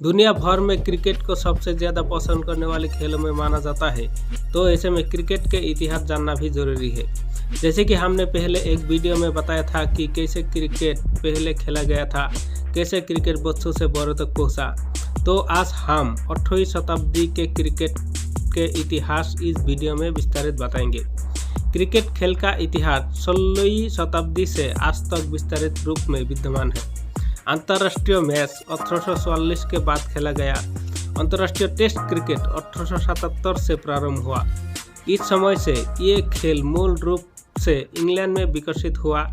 दुनिया भर में क्रिकेट को सबसे ज़्यादा पसंद करने वाले खेलों में माना जाता है, तो ऐसे में क्रिकेट के इतिहास जानना भी ज़रूरी है। जैसे कि हमने पहले एक वीडियो में बताया था कि कैसे क्रिकेट पहले खेला गया था, कैसे क्रिकेट बच्चों से बड़ों तक पहुंचा। तो आज हम 18वीं शताब्दी के क्रिकेट के इतिहास इस वीडियो में विस्तारित बताएंगे। क्रिकेट खेल का इतिहास 16वीं शताब्दी से आज तक विस्तारित रूप में विद्यमान है। अंतर्राष्ट्रीय मैच 1844 के बाद खेला गया। अंतर्राष्ट्रीय टेस्ट क्रिकेट 1877 से प्रारंभ हुआ। इस समय से ये खेल मूल रूप से इंग्लैंड में विकसित हुआ,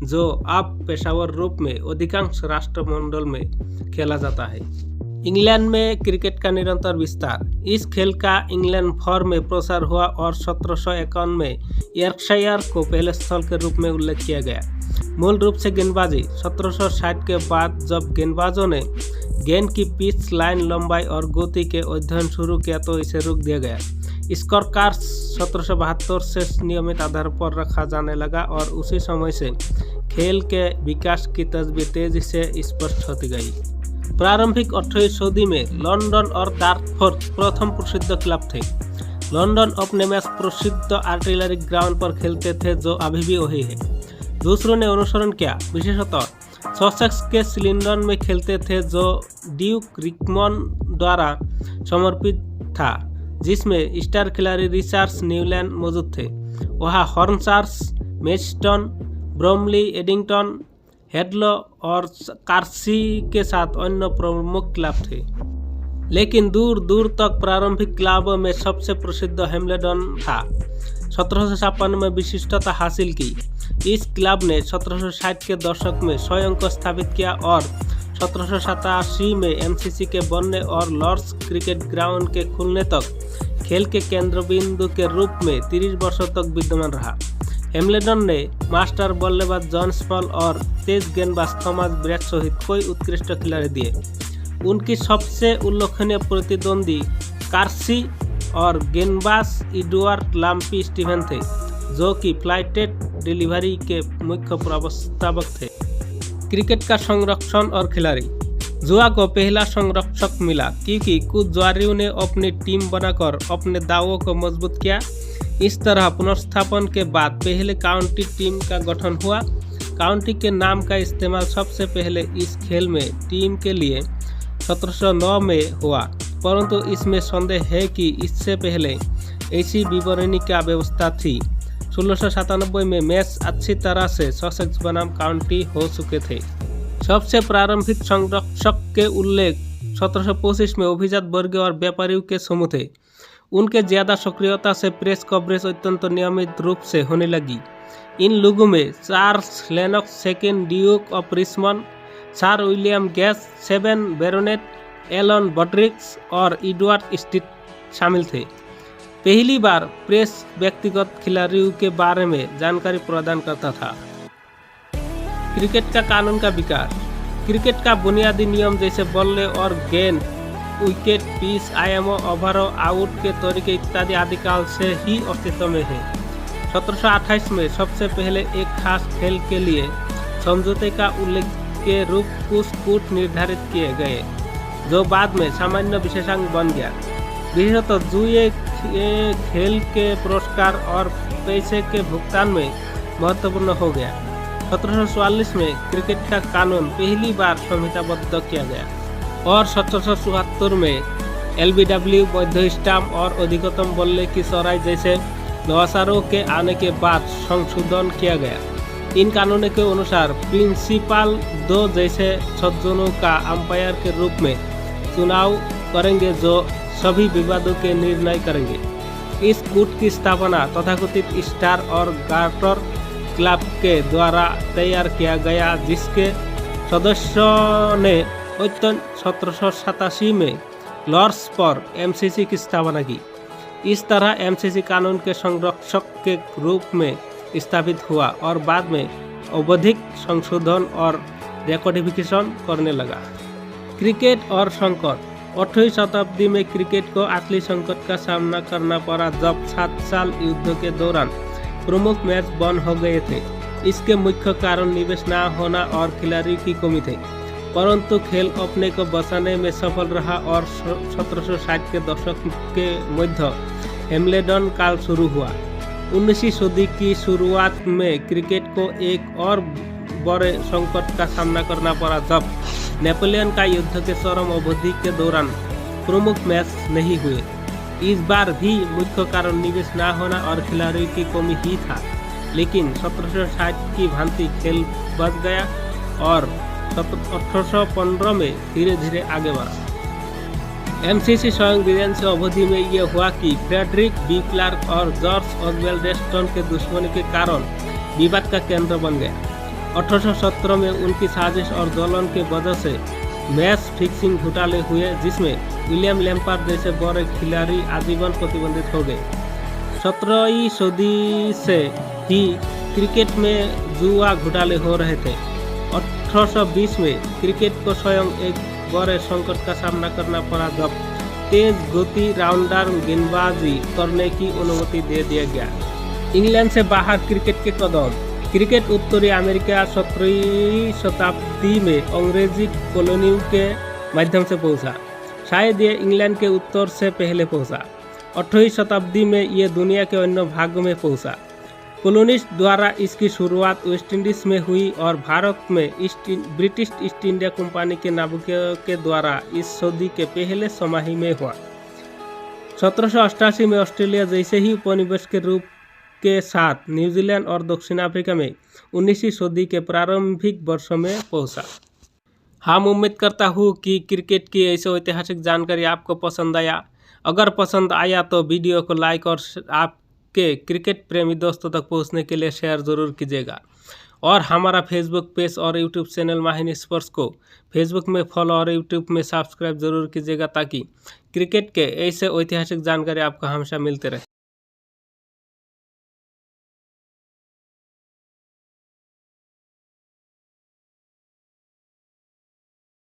जो अब पेशेवर रूप में अधिकांश राष्ट्रमंडल में खेला जाता है। इंग्लैंड में क्रिकेट का निरंतर विस्तार। इस खेल का इंग्लैंड भर में प्रसार हुआ और 1751 में यॉर्कशायर को पहले स्थल के रूप में उल्लेख किया गया। मूल रूप से गेंदबाजी 1760 के बाद जब गेंदबाजों ने गेंद की पिच, लाइन लंबाई और गति के अध्ययन शुरू किया तो इसे रोक दिया गया। स्कोर कार्ड 1772 से नियमित आधार पर रखा जाने लगा और उसी समय से खेल के विकास की तस्वीर तेजी से स्पष्ट होती गई। प्रारंभिक 18वीं सदी में लंदन और डार्टफोर्ड प्रथम प्रसिद्ध क्लब थे। लंदन अपने मैच प्रसिद्ध आर्टिलरी ग्राउंड पर खेलते थे, जो अभी भी वही है। दूसरों ने अनुसरण किया, विशेषतः ससेक्स के सिलिंडन में खेलते थे, जो ड्यूक रिचमंड द्वारा समर्पित था, जिसमें स्टार खिलाड़ी रिचर्ड न्यूलैंड मौजूद थे। वहाँ हॉर्नचार्स, मेडस्टोन, ब्रोमली, एडिंगटन, हेडलो और कार्सी के साथ अन्य प्रमुख क्लब थे। लेकिन दूर दूर तक प्रारंभिक क्लबों में सबसे प्रसिद्ध हैम्बल्डन था। 1756 में विशिष्टता हासिल की। इस क्लब ने 1760 के दशक में स्वयं को स्थापित किया और 1787 में एमसीसी के बनने और लॉर्ड्स क्रिकेट ग्राउंड के खुलने तक खेल के केंद्र बिंदु के रूप में 30 वर्षों तक विद्यमान रहा। हैम्बल्डन ने मास्टर बल्लेबाज जॉन स्मॉल और तेज गेंदबाज थॉमस ब्रैड सहित कई उत्कृष्ट खिलाड़ी दिए। उनकी सबसे उल्लेखनीय प्रतिद्वंदी कार्सी और गेंदबाज एडवर्ड लंपी स्टीवन थे, जो कि फ्लाइटेड डिलीवरी के मुख्य प्रस्तावक थे। क्रिकेट का संरक्षण और खिलाड़ी। जुआ को पहला संरक्षक मिला क्योंकि कुछ जुआरियों ने अपनी टीम बनाकर अपने दावों को मजबूत किया। इस तरह पुनर्स्थापन के बाद पहले काउंटी टीम का गठन हुआ। काउंटी के नाम का इस्तेमाल सबसे पहले इस खेल में टीम के लिए 1709 में हुआ, परंतु इसमें संदेह है कि इससे पहले ऐसी विवरणी की व्यवस्था थी। 1697 में मैच अच्छी तरह से ससेक्स बनाम काउंटी हो चुके थे। सबसे प्रारंभिक संरक्षक के उल्लेख 1725 में अभिजात वर्गीय और व्यापारियों के समूह थे। उनके ज़्यादा सक्रियता से प्रेस कवरेज अत्यंत नियमित रूप से होने लगी। इन लोगों में Charles Lennox, second Duke of Richmond, Sir William Gage, 7 baronet, Alan Brodrick और एडवर्ड स्टीट शामिल थे। पहली बार प्रेस व्यक्तिगत खिलाड़ियों के बारे में जानकारी प्रदान करता था। क्रिकेट का कानून का विकास। क्रिकेट का बुनियादी नियम जैसे बल्ले और गेंद, विकेट, पिच, आयामों, ओवर, आउट के तरीके इत्यादि आदिकाल से ही अस्तित्व में है। 1728 में सबसे पहले एक खास खेल के लिए समझौते का उल्लेख के रूप कुछ कूट निर्धारित किए गए, जो बाद में सामान्य विशेषांक बन गया। विशेषतः जुए के खेल के पुरस्कार और पैसे के भुगतान में महत्वपूर्ण हो गया। 1744 में क्रिकेट का कानून पहली बार संहिताबद्ध किया गया और 1774 में एलबीडब्ल्यू, वैध स्टाम्प और अधिकतम बल्ले की चौड़ाई जैसे नवाचारों के आने के बाद संशोधन किया गया। इन कानूनों के अनुसार प्रिंसिपल 2 जैसे सज्जनों का अंपायर के रूप में चुनाव करेंगे, जो सभी विवादों के निर्णय करेंगे। इस कूट की स्थापना तथाकथित स्टार और गार्टर क्लब के द्वारा तैयार किया गया, जिसके सदस्यों ने 1787 में लॉर्ड्स पर एमसीसी की स्थापना की। इस तरह एमसीसी कानून के संरक्षक के रूप में स्थापित हुआ और बाद में आवधिक संशोधन और रिकोडिफिकेशन करने लगा। क्रिकेट और संकट। 18वीं शताब्दी में क्रिकेट को असली संकट का सामना करना पड़ा जब 7 साल युद्ध के दौरान प्रमुख मैच बंद हो गए थे। इसके मुख्य कारण निवेश न होना और खिलाड़ियों की कमी थे। परंतु खेल अपने को बचाने में सफल रहा और 1760 के दशक के मध्य हेम्बल्डन काल शुरू हुआ। 19वीं सदी की शुरुआत में क्रिकेट को एक और बड़े संकट का सामना करना पड़ा जब नेपोलियन का युद्ध के चरम अवधि के दौरान प्रमुख मैच नहीं हुए। इस बार भी मुख्य कारण निवेश न होना और खिलाड़ियों की कमी ही था, लेकिन 1760 की भांति खेल बच गया और 1815 में धीरे धीरे आगे बढ़ा। एमसीसी संविधान से अवधि में यह हुआ कि फ्रेडरिक बी क्लार्क और जॉर्ज ऑसवेल्ड के दुश्मनी के कारण विवाद का केंद्र बन गया। 1817 में उनकी साजिश और जलन के वजह से मैच फिक्सिंग घोटाले हुए, जिसमें विलियम लैम्पार्ड जैसे बड़े खिलाड़ी आजीवन प्रतिबंधित हो गए। 17वीं सदी से ही क्रिकेट में जुआ घोटाले हो रहे थे। 1820 में क्रिकेट को स्वयं एक बड़े संकट का सामना करना पड़ा जब तेज गति राउंडर गेंदबाजी करने की अनुमति दे दिया गया। इंग्लैंड से बाहर क्रिकेट के कदम। क्रिकेट उत्तरी अमेरिका 17वीं शताब्दी में अंग्रेजी कॉलोनियों के माध्यम से पहुंचा। शायद ये इंग्लैंड के उत्तर से पहले पहुंचा। 18वीं शताब्दी में ये दुनिया के अन्य भागों में पहुंचा। कॉलोनिस्ट द्वारा इसकी शुरुआत वेस्ट इंडीज में हुई और भारत में ब्रिटिश ईस्ट इंडिया कंपनी के नाविकों के द्वारा इस सदी के पहले समाही में हुआ। 1788 में ऑस्ट्रेलिया जैसे ही उपनिवेश के रूप के साथ न्यूजीलैंड और दक्षिण अफ्रीका में 19वीं सदी के प्रारंभिक वर्षों में पहुंचा। हम उम्मीद करता हूँ कि क्रिकेट की ऐसी ऐतिहासिक जानकारी आपको पसंद आया। अगर पसंद आया तो वीडियो को लाइक और आपके क्रिकेट प्रेमी दोस्तों तक पहुंचने के लिए शेयर ज़रूर कीजिएगा। और हमारा फेसबुक पेज और यूट्यूब चैनल माहिनी स्पोर्ट्स को फेसबुक में फॉलो और यूट्यूब में सब्सक्राइब जरूर कीजिएगा, ताकि क्रिकेट के ऐसे ऐतिहासिक जानकारी आपको हमेशा मिलते रहे।